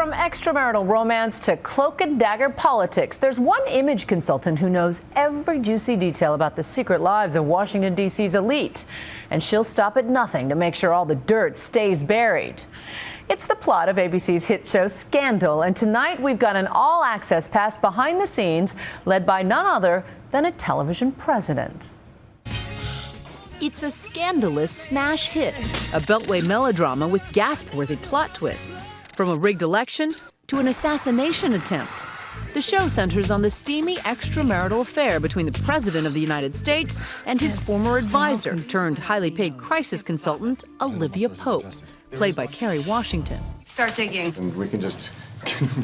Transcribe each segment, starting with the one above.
From extramarital romance to cloak and dagger politics, there's one image consultant who knows every juicy detail about the secret lives of Washington, D.C.'s elite. And she'll stop at nothing to make sure all the dirt stays buried. It's the plot of ABC's hit show Scandal, and tonight we've got an all-access pass behind the scenes led by none other than a television president. It's a scandalous smash hit, a Beltway melodrama with gasp-worthy plot twists. From a rigged election to an assassination attempt. The show centers on the steamy extramarital affair between the President of the United States and his former advisor, turned highly paid crisis consultant, Olivia Pope, played by Kerry Washington. Start digging. And we can just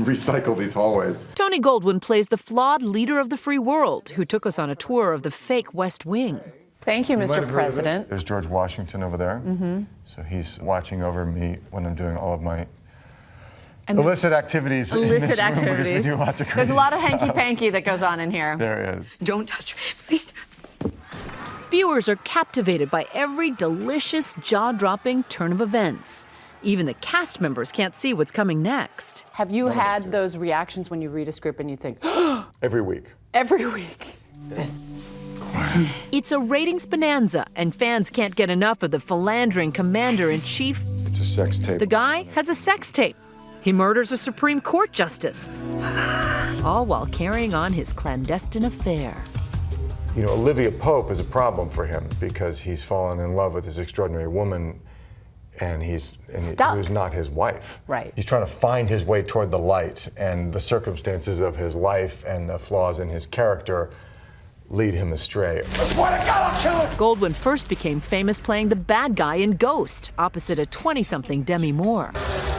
recycle these hallways. Tony Goldwyn plays the flawed leader of the free world who took us on a tour of the fake West Wing. Thank you, Mr. President. There's George Washington over there. So he's watching over me when I'm doing all of my illicit activities. Illicit activities. We do lots of crazy There's a lot of stuff. hanky-panky that goes on in here. There is. Don't touch me, please. Viewers are captivated by every delicious, jaw-dropping turn of events. Even the cast members can't see what's coming next. Have you had those reactions when you read a script and you think, Every week. every week? It's a ratings bonanza, and fans can't get enough of the philandering commander-in-chief. It's a sex tape. The guy has a sex tape. He murders a Supreme Court justice, all while carrying on his clandestine affair. You know, Olivia Pope is a problem for him because he's fallen in love with this extraordinary woman and Stuck. who's not his wife. Right. He's trying to find his way toward the light, and the circumstances of his life and the flaws in his character lead him astray. I swear to God, I'll kill him! Goldwyn first became famous playing the bad guy in Ghost, opposite a 20-something Demi Moore.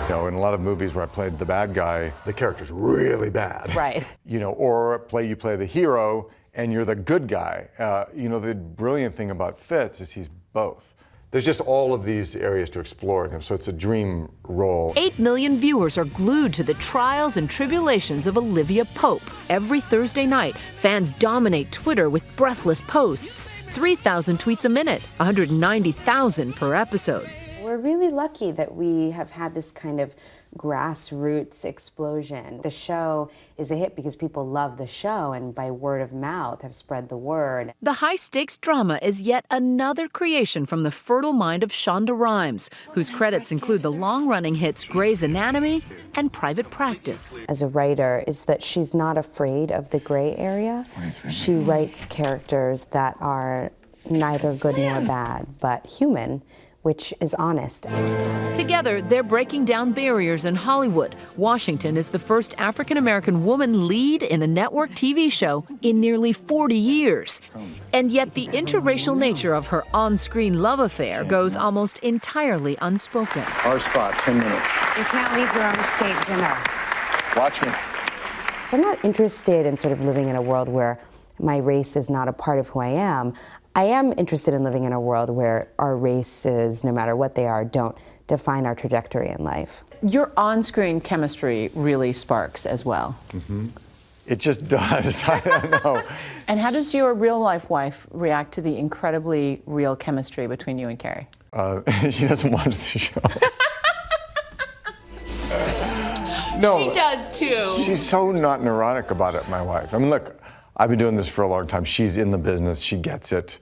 You know, in a lot of movies where I played the bad guy, the character's really bad. Right. You know, or you play the hero and you're the good guy. You know, the brilliant thing about Fitz is he's both. There's just all of these areas to explore in him, so it's a dream role. 8 million viewers are glued to the trials and tribulations of Olivia Pope. Every Thursday night, fans dominate Twitter with breathless posts. 3,000 tweets a minute, 190,000 per episode. We're really lucky that we have had this kind of grassroots explosion. The show is a hit because people love the show and by word of mouth have spread the word. The high-stakes drama is yet another creation from the fertile mind of Shonda Rhimes, whose credits include the long-running hits Grey's Anatomy and Private Practice. As a writer, is that she's not afraid of the gray area. She writes characters that are neither good nor bad, but human, which is honest. Together, they're breaking down barriers in Hollywood. Washington is the first African-American woman lead in a network TV show in nearly 40 years. And yet the interracial nature of her on-screen love affair goes almost entirely unspoken. Our spot, 10 minutes. You can't leave your own state dinner. Watch me. So I'm not interested in sort of living in a world where my race is not a part of who I am. I am interested in living in a world where our races, no matter what they are, don't define our trajectory in life. Your on-screen chemistry really sparks as well. It just does. I don't know. And how does your real-life wife react to the incredibly real chemistry between you and Kerry? She doesn't watch the show. No. She does too. She's so not neurotic about it, my wife. I mean, look, I've been doing this for a long time. She's in the business. She gets it.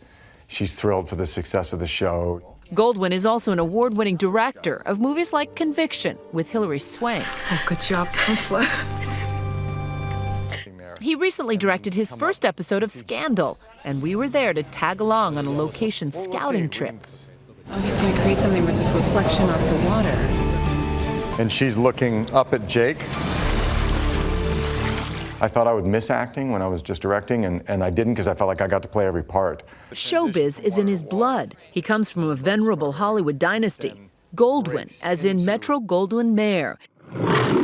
She's thrilled for the success of the show. Goldwyn is also an award-winning director of movies like Conviction with Hilary Swank. Oh, good job, counselor. He recently directed his first episode of Scandal, and we were there to tag along on a location scouting trip. Oh, he's going to create something with a reflection off the water. And she's looking up at Jake. I thought I would miss acting when I was just directing, and I didn't because I felt like I got to play every part. Showbiz is in his blood. He comes from a venerable Hollywood dynasty. Goldwyn, as in Metro-Goldwyn-Mayer.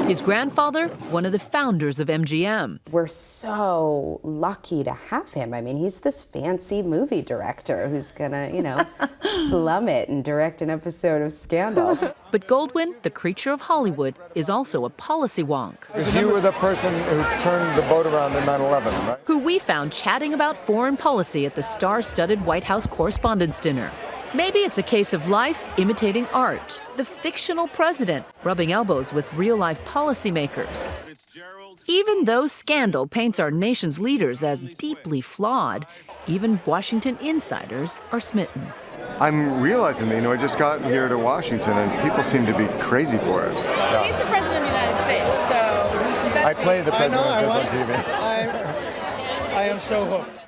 His grandfather, one of the founders of MGM. We're so lucky to have him. I mean, he's this fancy movie director who's gonna, you know, slum it and direct an episode of Scandal. But Goldwyn, the creature of Hollywood, is also a policy wonk. You were the person who turned the boat around in 9/11, right? Who we found chatting about foreign policy at the star-studded White House Correspondents' Dinner. Maybe it's a case of life imitating art. The fictional president rubbing elbows with real-life policymakers. Even though scandal paints our nation's leaders as deeply flawed, even Washington insiders are smitten. I'm realizing that, I just got here to Washington and people seem to be crazy for it. Yeah. He's the president of the United States, so... I play the president I on TV. I am so hooked.